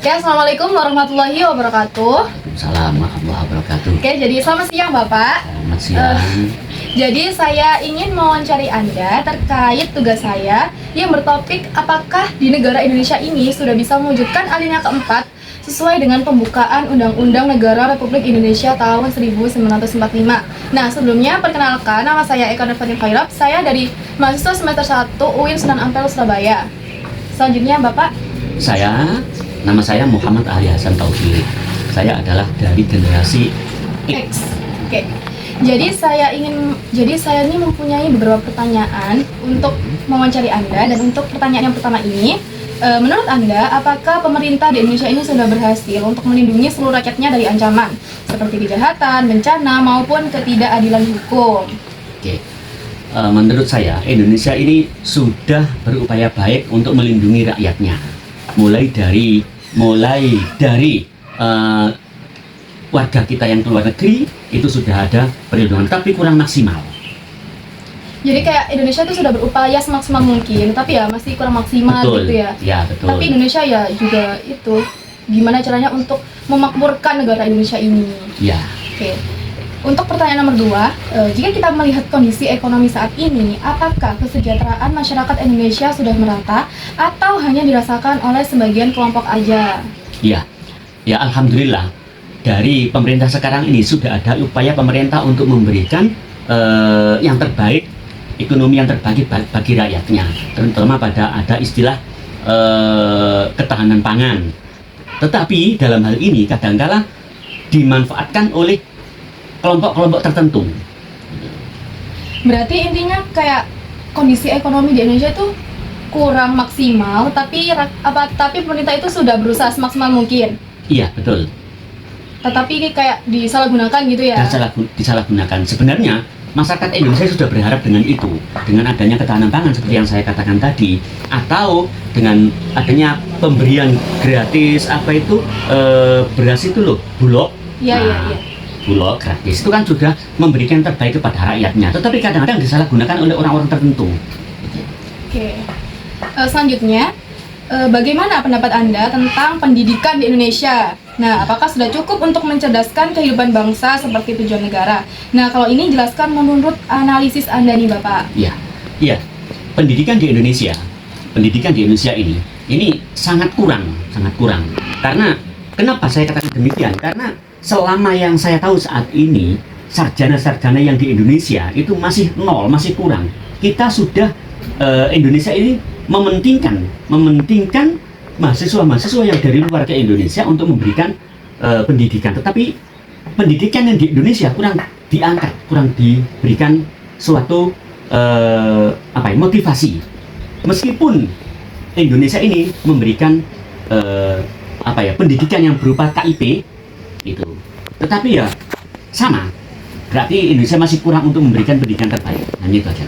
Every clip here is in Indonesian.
Oke, Assalamualaikum warahmatullahi wabarakatuh. Waalaikumsalam warahmatullahi wabarakatuh. Oke, jadi selamat siang Bapak. Selamat siang. Jadi saya ingin mewawancari Anda terkait tugas saya yang bertopik apakah di negara Indonesia ini sudah bisa mewujudkan alinea keempat sesuai dengan pembukaan Undang-Undang Negara Republik Indonesia tahun 1945. Nah, sebelumnya perkenalkan, nama saya Eka Nurfatin Khairab. Saya dari mahasiswa semester 1 UIN Sunan Ampel, Surabaya. Selanjutnya Bapak. Nama saya Muhammad Ali Hasan Taufik. Saya adalah dari generasi X. Oke. Jadi saya ini mempunyai beberapa pertanyaan untuk mewawancari Anda, dan untuk pertanyaan yang pertama ini, menurut Anda, apakah pemerintah di Indonesia ini sudah berhasil untuk melindungi seluruh rakyatnya dari ancaman seperti kejahatan, bencana, maupun ketidakadilan hukum? Oke. Menurut saya, Indonesia ini sudah berupaya baik untuk melindungi rakyatnya. Mulai dari warga kita yang keluar negeri itu sudah ada perlindungan, tapi kurang maksimal. Jadi kayak Indonesia itu sudah berupaya semaksimal mungkin, tapi ya masih kurang maksimal. Betul. Gitu ya. Ya, betul. Tapi Indonesia ya juga itu gimana caranya untuk memakmurkan negara Indonesia ini. Ya. Oke. Untuk pertanyaan nomor 2, jika kita melihat kondisi ekonomi saat ini, apakah kesejahteraan masyarakat Indonesia sudah merata atau hanya dirasakan oleh sebagian kelompok aja? Ya, alhamdulillah dari pemerintah sekarang ini sudah ada upaya pemerintah untuk memberikan yang terbaik, ekonomi yang terbaik bagi rakyatnya, terutama pada ada istilah ketahanan pangan. Tetapi dalam hal ini kadangkala dimanfaatkan oleh kelompok-kelompok tertentu. Berarti intinya kayak kondisi ekonomi di Indonesia itu kurang maksimal, tapi pemerintah itu sudah berusaha semaksimal mungkin. Iya, betul. Tetapi kayak disalahgunakan gitu ya? Disalahgunakan. Sebenarnya masyarakat Indonesia sudah berharap dengan itu, dengan adanya ketahanan pangan seperti yang saya katakan tadi, atau dengan adanya pemberian gratis beras itu loh, Bulog. Iya. Bulog gratis itu kan sudah memberikan yang terbaik kepada rakyatnya, tetapi kadang-kadang disalahgunakan oleh orang-orang tertentu. Oke. Selanjutnya, bagaimana pendapat Anda tentang pendidikan di Indonesia? Nah, apakah sudah cukup untuk mencerdaskan kehidupan bangsa seperti tujuan negara? Nah, kalau ini jelaskan menurut analisis Anda nih, Bapak. Iya. Pendidikan di Indonesia ini sangat kurang. Karena kenapa saya katakan demikian? Karena selama yang saya tahu saat ini, sarjana-sarjana yang di Indonesia itu masih nol, masih kurang. Kita sudah Indonesia ini mementingkan mahasiswa-mahasiswa yang dari luar ke Indonesia untuk memberikan pendidikan. Tetapi pendidikan yang di Indonesia kurang diangkat, kurang diberikan suatu motivasi. Meskipun Indonesia ini memberikan pendidikan yang berupa KIP itu, tetapi ya sama, berarti Indonesia masih kurang untuk memberikan pendidikan terbaik. Hanya itu aja.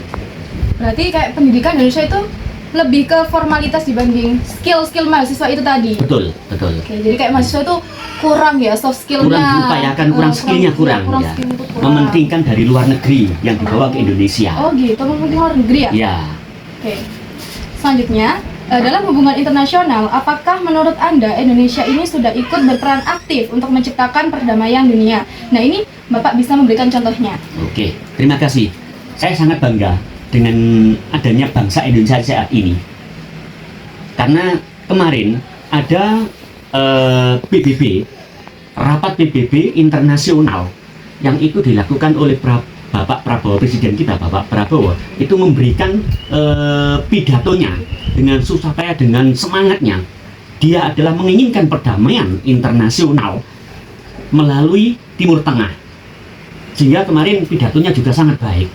Berarti kayak pendidikan Indonesia itu lebih ke formalitas dibanding skill mahasiswa itu tadi. Betul. Oke, jadi kayak mahasiswa itu kurang ya soft skillnya. Kurang diupayakan, skillnya kurang ya. Mementingkan dari luar negeri yang dibawa ke Indonesia. Oh gitu, mementingkan luar negeri ya? Ya. Oke. Selanjutnya, dalam hubungan internasional, apakah menurut Anda Indonesia ini sudah ikut berperan aktif untuk menciptakan perdamaian dunia? Nah, ini Bapak bisa memberikan contohnya. Oke, terima kasih. Saya sangat bangga dengan adanya bangsa Indonesia saat ini. Karena kemarin ada rapat PBB internasional yang itu dilakukan oleh Bapak Prabowo, Presiden kita, Bapak Prabowo, itu memberikan pidatonya dengan supaya dengan semangatnya dia adalah menginginkan perdamaian internasional melalui Timur Tengah. Sehingga kemarin pidatonya juga sangat baik.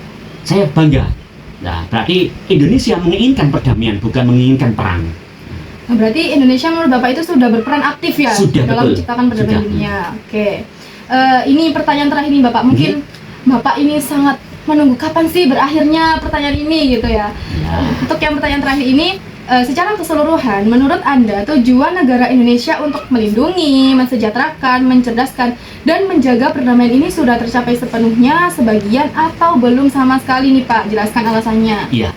Saya bangga. Nah, berarti Indonesia menginginkan perdamaian, bukan menginginkan perang. Nah, berarti Indonesia menurut Bapak itu sudah berperan aktif ya dalam menciptakan perdamaian dunia. Oke. Ini pertanyaan terakhir nih Bapak. Mungkin Bapak ini sangat menunggu kapan sih berakhirnya pertanyaan ini gitu ya. Untuk yang pertanyaan terakhir ini, secara keseluruhan, menurut Anda tujuan negara Indonesia untuk melindungi, mensejahterakan, mencerdaskan, dan menjaga perdamaian ini sudah tercapai sepenuhnya, sebagian, atau belum sama sekali nih Pak? Jelaskan alasannya. Iya,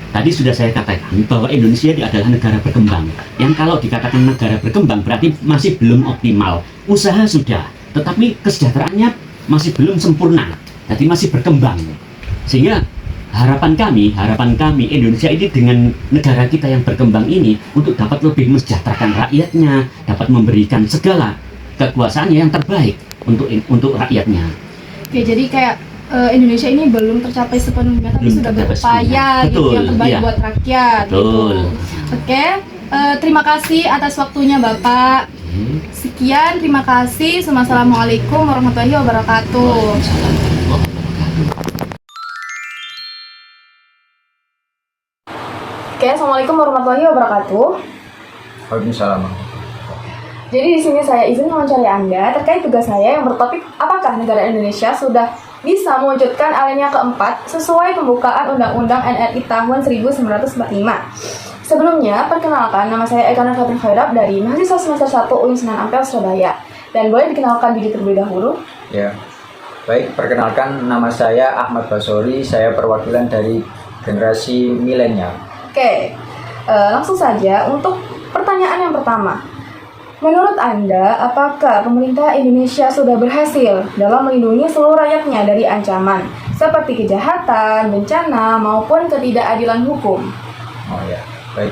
Tadi sudah saya katakan bahwa Indonesia ini adalah negara berkembang. Yang kalau dikatakan negara berkembang berarti masih belum optimal. Usaha sudah, tetapi kesejahteraannya masih belum sempurna. Jadi masih berkembang. Sehingga harapan kami Indonesia ini dengan negara kita yang berkembang ini untuk dapat lebih mensejahterakan rakyatnya, dapat memberikan segala kekuasaannya yang terbaik untuk rakyatnya. Oke, jadi kayak Indonesia ini belum tercapai sepenuhnya, tapi Belum sudah tercapai berupaya sepenuhnya. gitu Betul, yang terbaik iya. buat rakyat. Betul. Gitu. Oke, terima kasih atas waktunya Bapak. Sekian, terima kasih. Assalamualaikum warahmatullahi wabarakatuh. Waalaikumsalam warahmatullahi wabarakatuh. Oke, assalamualaikum warahmatullahi wabarakatuh. Waalaikumsalam. Jadi di sini saya izin mewawancari Anda terkait tugas saya yang bertopik apakah negara Indonesia sudah bisa mewujudkan alinea keempat sesuai pembukaan Undang-Undang NRI tahun 1945. Sebelumnya, perkenalkan nama saya Eka Nurfatin Khairab dari mahasiswa semester 1 UIN Sunan Ampel, Surabaya. Dan boleh dikenalkan diri terlebih dahulu? Ya, baik. Perkenalkan, nama saya Ahmad Basori. Saya perwakilan dari generasi milenial. Oke, langsung saja untuk pertanyaan yang pertama. Menurut Anda, apakah pemerintah Indonesia sudah berhasil dalam melindungi seluruh rakyatnya dari ancaman seperti kejahatan, bencana, maupun ketidakadilan hukum? Oh ya, baik.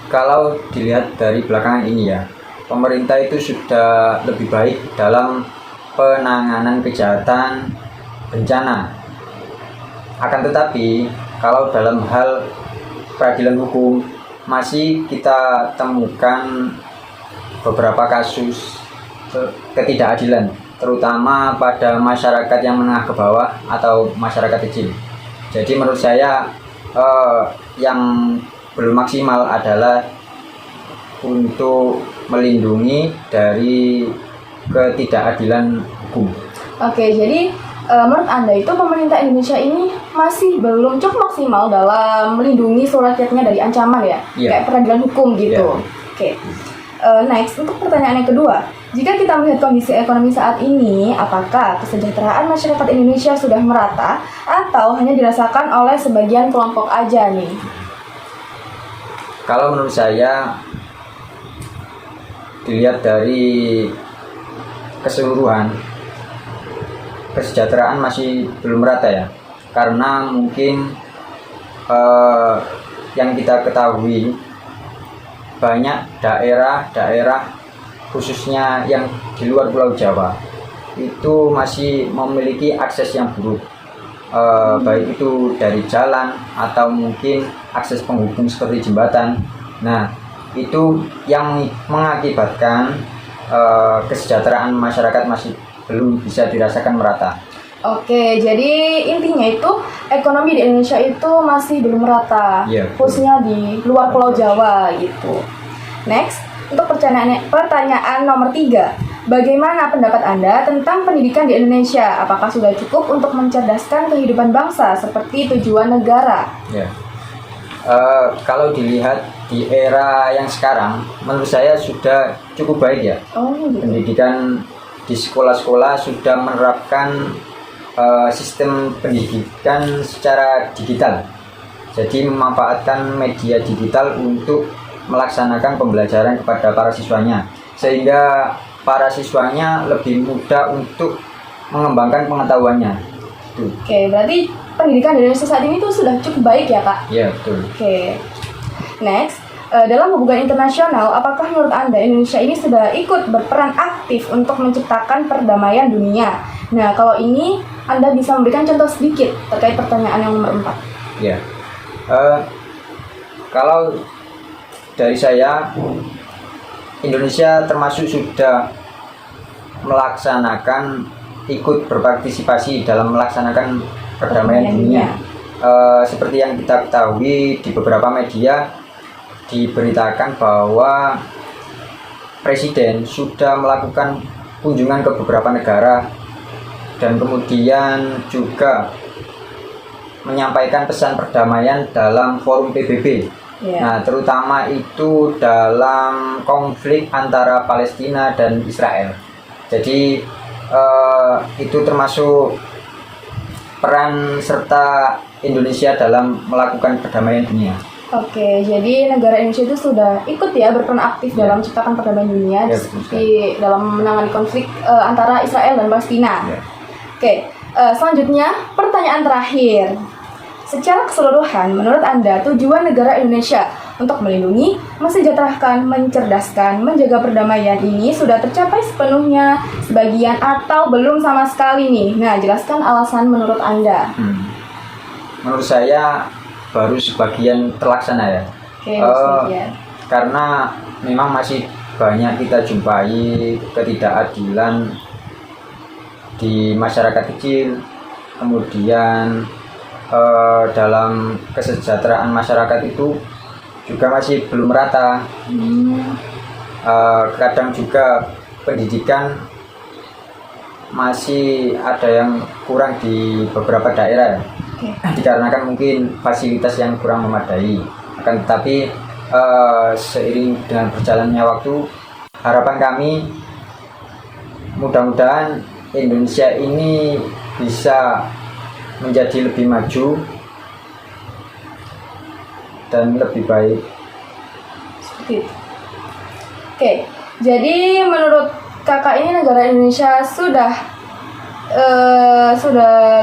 Kalau dilihat dari belakangan ini ya, pemerintah itu sudah lebih baik dalam penanganan kejahatan, bencana. Akan tetapi, kalau dalam hal peradilan hukum, masih kita temukan beberapa kasus ketidakadilan, terutama pada masyarakat yang menengah ke bawah atau masyarakat kecil. Jadi menurut saya yang belum maksimal adalah untuk melindungi dari ketidakadilan hukum. Oke, jadi menurut Anda itu pemerintah Indonesia ini masih belum cukup maksimal dalam melindungi seluruh rakyatnya dari ancaman ya? Iya. Kayak peradilan hukum gitu. Iya. Oke. Next, untuk pertanyaan yang kedua, jika kita melihat kondisi ekonomi saat ini, apakah kesejahteraan masyarakat Indonesia sudah merata atau hanya dirasakan oleh sebagian kelompok aja nih? Kalau menurut saya, dilihat dari keseluruhan, kesejahteraan masih belum merata ya, karena mungkin yang kita ketahui banyak daerah-daerah khususnya yang di luar Pulau Jawa itu masih memiliki akses yang buruk, baik itu dari jalan atau mungkin akses penghubung seperti jembatan. Nah, itu yang mengakibatkan kesejahteraan masyarakat masih belum bisa dirasakan merata. Oke, jadi intinya itu ekonomi di Indonesia itu masih belum merata, Iya, khususnya di luar Pulau Jawa gitu. Next, untuk pertanyaan nomor 3, bagaimana pendapat Anda tentang pendidikan di Indonesia? Apakah sudah cukup untuk mencerdaskan kehidupan bangsa seperti tujuan negara? Ya, kalau dilihat di era yang sekarang, menurut saya sudah cukup baik ya. Oh, gitu. Pendidikan di sekolah-sekolah sudah menerapkan sistem pendidikan secara digital. Jadi memanfaatkan media digital untuk melaksanakan pembelajaran kepada para siswanya, sehingga para siswanya lebih mudah untuk mengembangkan pengetahuannya. Tuh. Oke, berarti pendidikan di Indonesia saat ini tuh sudah cukup baik ya, Kak? Ya, betul. Oke. Next, dalam hubungan internasional, apakah menurut Anda Indonesia ini sudah ikut berperan aktif untuk menciptakan perdamaian dunia? Nah, kalau ini Anda bisa memberikan contoh sedikit terkait pertanyaan yang nomor 4. Ya, kalau dari saya, Indonesia termasuk sudah melaksanakan, ikut berpartisipasi dalam melaksanakan perdamaian dunia. Seperti yang kita ketahui di beberapa media diberitakan bahwa Presiden sudah melakukan kunjungan ke beberapa negara dan kemudian juga menyampaikan pesan perdamaian dalam forum PBB. Yeah. Nah, terutama itu dalam konflik antara Palestina dan Israel. Jadi itu termasuk peran serta Indonesia dalam melakukan perdamaian dunia. Oke, jadi negara Indonesia itu sudah ikut ya berperan aktif dalam menciptakan perdamaian dunia, Ya, seperti dalam menangani konflik antara Israel dan Palestina. Ya. Oke, selanjutnya pertanyaan terakhir. Secara keseluruhan, menurut Anda tujuan negara Indonesia untuk melindungi, mensejahterakan, mencerdaskan, menjaga perdamaian ini sudah tercapai sepenuhnya, sebagian, atau belum sama sekali nih? Nah, jelaskan alasan menurut Anda. Menurut saya baru sebagian terlaksana ya. Oke, sebagian. Karena memang masih banyak kita jumpai ketidakadilan di masyarakat kecil, kemudian dalam kesejahteraan masyarakat itu juga masih belum merata. Kadang juga pendidikan masih ada yang kurang di beberapa daerah, dikarenakan mungkin fasilitas yang kurang memadai. Akan tetapi seiring dengan berjalannya waktu, harapan kami mudah-mudahan Indonesia ini bisa menjadi lebih maju dan lebih baik. Seperti itu. Oke, jadi menurut kakak ini negara Indonesia sudah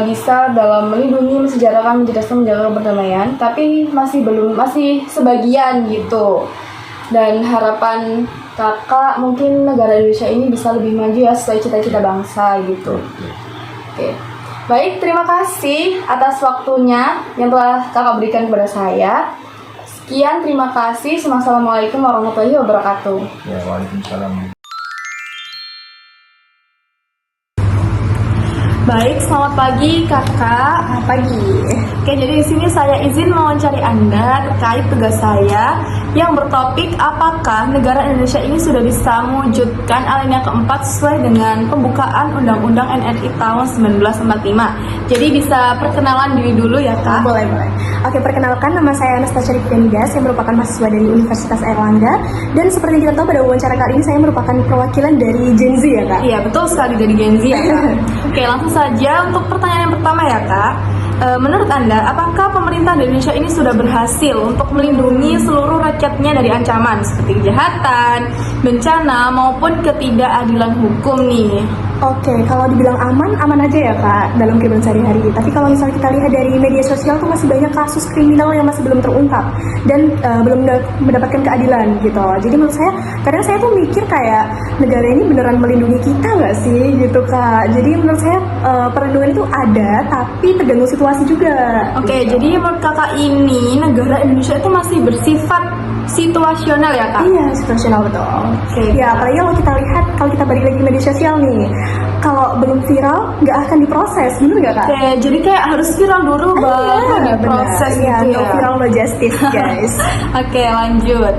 bisa dalam melindungi, mensejahterakan, mencerdaskan, menjaga perdamaian, tapi masih sebagian gitu. Dan harapan kakak mungkin negara Indonesia ini bisa lebih maju ya sesuai cita-cita bangsa gitu. Oke. Baik, terima kasih atas waktunya yang telah kakak berikan kepada saya. Sekian, terima kasih. Wassalamualaikum warahmatullahi wabarakatuh. Ya, waalaikumsalam. Baik, selamat pagi kakak. Pagi. Oke, jadi di sini saya izin mewawancari Anda terkait tugas saya yang bertopik apakah negara Indonesia ini sudah bisa mewujudkan alinea keempat sesuai dengan pembukaan Undang-Undang NRI tahun 1945. Jadi bisa perkenalan diri dulu ya kak. Boleh. Oke, perkenalkan nama saya Anastasia Rifdanidas, saya merupakan mahasiswa dari Universitas Airlangga. Dan seperti yang kita tahu pada wawancara kali ini saya merupakan perwakilan dari Gen Z ya kak? Iya, betul sekali dari Gen Z ya kak. Oke, langsung saja untuk pertanyaan yang pertama ya kak. Menurut Anda, apakah pemerintah Indonesia ini sudah berhasil untuk melindungi seluruh rakyatnya dari ancaman seperti kejahatan, bencana, maupun ketidakadilan hukum nih? Oke, kalau dibilang aman aja ya kak dalam kehidupan sehari-hari. Tapi kalau misalnya kita lihat dari media sosial tuh masih banyak kasus kriminal yang masih belum terungkap dan belum mendapatkan keadilan gitu. Jadi menurut saya, kadang saya tuh mikir kayak negara ini beneran melindungi kita nggak sih gitu kak. Jadi menurut saya perlindungan itu ada, tapi tergantung situasi juga. Oke, jadi menurut kakak ini negara Indonesia itu masih bersifat situasional ya kak? Iya, situasional betul. Oke. Ya, apalagi kalau kita lihat, kalau kita balik lagi ke media sosial nih, kalau belum viral nggak akan diproses, bener nggak kak? Oke, jadi kayak harus viral dulu baru diproses ya, gitu no ya. viral no justice guys. Oke, lanjut.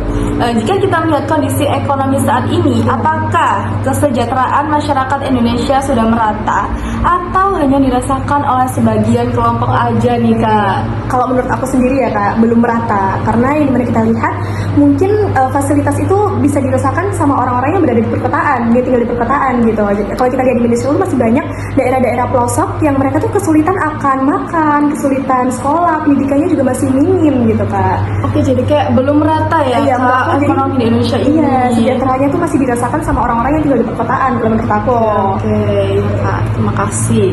Jika kita melihat kondisi ekonomi saat ini, apakah kesejahteraan masyarakat Indonesia sudah merata atau hanya dirasakan oleh sebagian kelompok aja nih kak? Kalau menurut aku sendiri ya kak, belum merata. Karena yang dimana kita lihat, mungkin fasilitas itu bisa dirasakan sama orang-orang yang berada di perkotaan, dia tinggal di perkotaan gitu. Kalau kita lihat di Indonesia masih banyak daerah-daerah pelosok yang mereka tuh kesulitan akan makan, kesulitan sekolah, pendidikannya juga masih minim gitu kak. Oke, jadi kayak belum merata ya Iya, menurut kak aku jadi- ekonomi di Indonesia ini. Iya, sejahteranya tuh masih dirasakan sama orang-orang yang tinggal di perkotaan, kalau menurut aku. Oke, ya kak, terima kasih.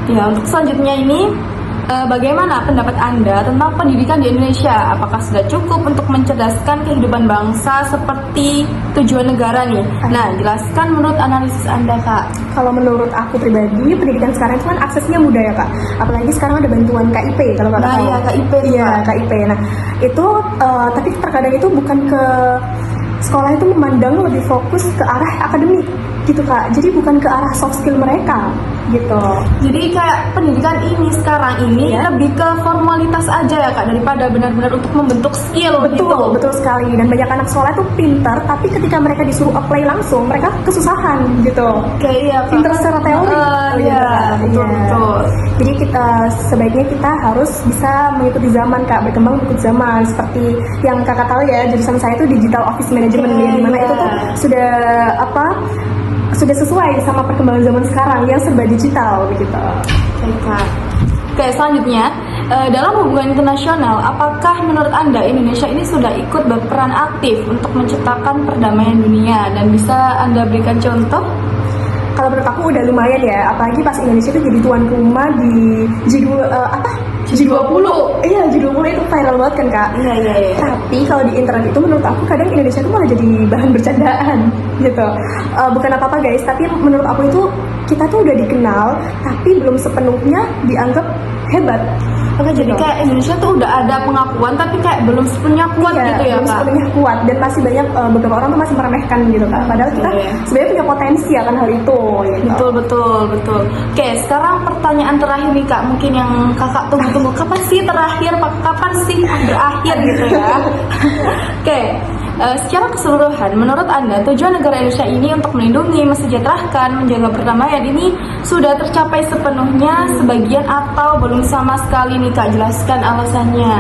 Ya, untuk selanjutnya ini, bagaimana pendapat Anda tentang pendidikan di Indonesia? Apakah sudah cukup untuk mencerdaskan kehidupan bangsa seperti tujuan negara nih? Nah, jelaskan menurut analisis Anda, Kak. Kalau menurut aku pribadi, pendidikan sekarang itu kan aksesnya mudah ya kak. Apalagi sekarang ada bantuan KIP kalau nggak Nah, tahu. iya, KIP, Iya, Kak. KIP. Nah, itu tapi terkadang itu bukan ke sekolah itu memandang lebih fokus ke arah akademik gitu kak. Jadi bukan ke arah soft skill mereka gitu. Jadi kayak pendidikan ini sekarang ini Iya. lebih ke formalitas aja ya, Kak, daripada benar-benar untuk membentuk skill Betul, gitu. betul sekali. Dan banyak anak sekolah itu pintar, tapi ketika mereka disuruh apply langsung, mereka kesusahan gitu. Oke, iya, Kak. Pintar secara teori. Iya, betul, Iya. betul. Jadi kita sebaiknya kita harus bisa mengikuti zaman kak, berkembang mengikuti zaman. Seperti yang kakak tahu ya, jurusan saya itu digital office management, Oke, yang dimana iya. itu tuh sudah sesuai sama perkembangan zaman sekarang yang serba digital begitu. Oke, Kak. Oke, selanjutnya dalam hubungan internasional, apakah menurut Anda Indonesia ini sudah ikut berperan aktif untuk menciptakan perdamaian dunia, dan bisa Anda berikan contoh? Kalau menurut aku udah lumayan ya, apalagi pas Indonesia itu jadi tuan rumah di G20. Iya, G20 itu viral banget kan kak. Iya. Tapi kalau di internet itu menurut aku kadang Indonesia itu malah jadi bahan bercandaan gitu. Bukan apa-apa guys, tapi menurut aku itu kita tuh udah dikenal, tapi belum sepenuhnya dianggap hebat. Oke, jadi kayak Indonesia tuh udah ada pengakuan, tapi kayak belum sepenuhnya kuat Iya, gitu ya belum Kak? sepenuhnya kuat, dan masih banyak beberapa orang tuh masih meremehkan gitu kak. Padahal kita Iya. sebenarnya punya potensi akan hal itu. Gitu. Betul. Oke, sekarang pertanyaan terakhir nih Kak, mungkin yang Kakak tunggu-tunggu, kapan sih terakhir, kapan sih berakhir gitu ya? Oke, secara keseluruhan, menurut Anda tujuan negara Indonesia ini untuk melindungi, mensejahterakan, menjaga perdamaian ini sudah tercapai sepenuhnya, sebagian, atau belum sama sekali nih Kak? Jelaskan alasannya.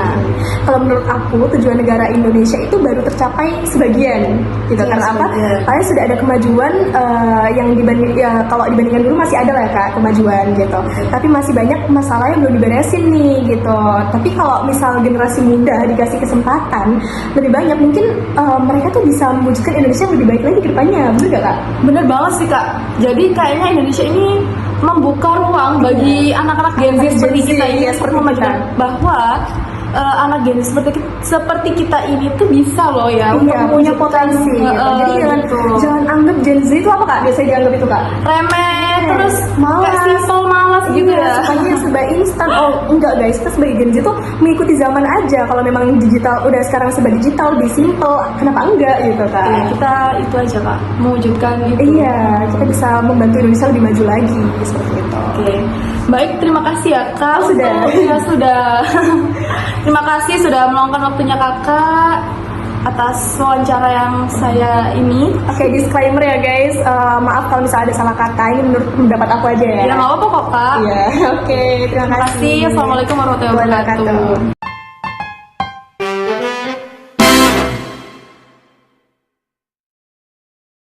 Kalau menurut aku tujuan negara Indonesia itu baru tercapai sebagian gitu. Iya, Karena apa? sebagian. Karena sudah ada kemajuan yang kalau dibandingkan dulu masih ada lah ya kak kemajuan gitu. Tapi masih banyak masalah yang belum diberesin nih gitu. Tapi kalau misal generasi muda dikasih kesempatan lebih banyak, mungkin mereka tuh bisa mewujudkan Indonesia yang lebih baik lagi ke depannya. Bener gak kak? Bener banget sih Kak. Jadi kayaknya Indonesia ini membuka ruang bagi anak-anak Gen Z seperti Gen Z, kita ini iya, untuk seperti memajukan kita. bahwa anak Gen Z seperti kita ini tuh bisa loh ya untuk Iya, punya mewujudkan, potensi gitu. Jadi jangan anggap Gen Z itu apa kak? Biasanya dianggap itu kak? remeh, terus Malas. kayak simple, malas gitu ya. Sukanya serba instan. Oh enggak guys, kita sebagai Gen Z tuh mengikuti zaman aja. Kalau memang digital udah sekarang serba digital, lebih simple, kenapa enggak gitu kan? Iya, kita itu aja Kak, mewujudkan itu. Iya, kita bisa membantu Indonesia lebih maju lagi seperti itu. Oke. Baik, terima kasih ya Kak. Sudah. Sudah. Terima kasih sudah meluangkan waktunya Kakak atas wawancara yang saya ini. Oke, disclaimer ya guys. Maaf kalau misalnya ada salah kata, ini menurut pendapat aku aja ya. Ya nggak apa-apa kok Kak. Iya, oke, terima Terima kasih. Assalamualaikum warahmatullahi wabarakatuh.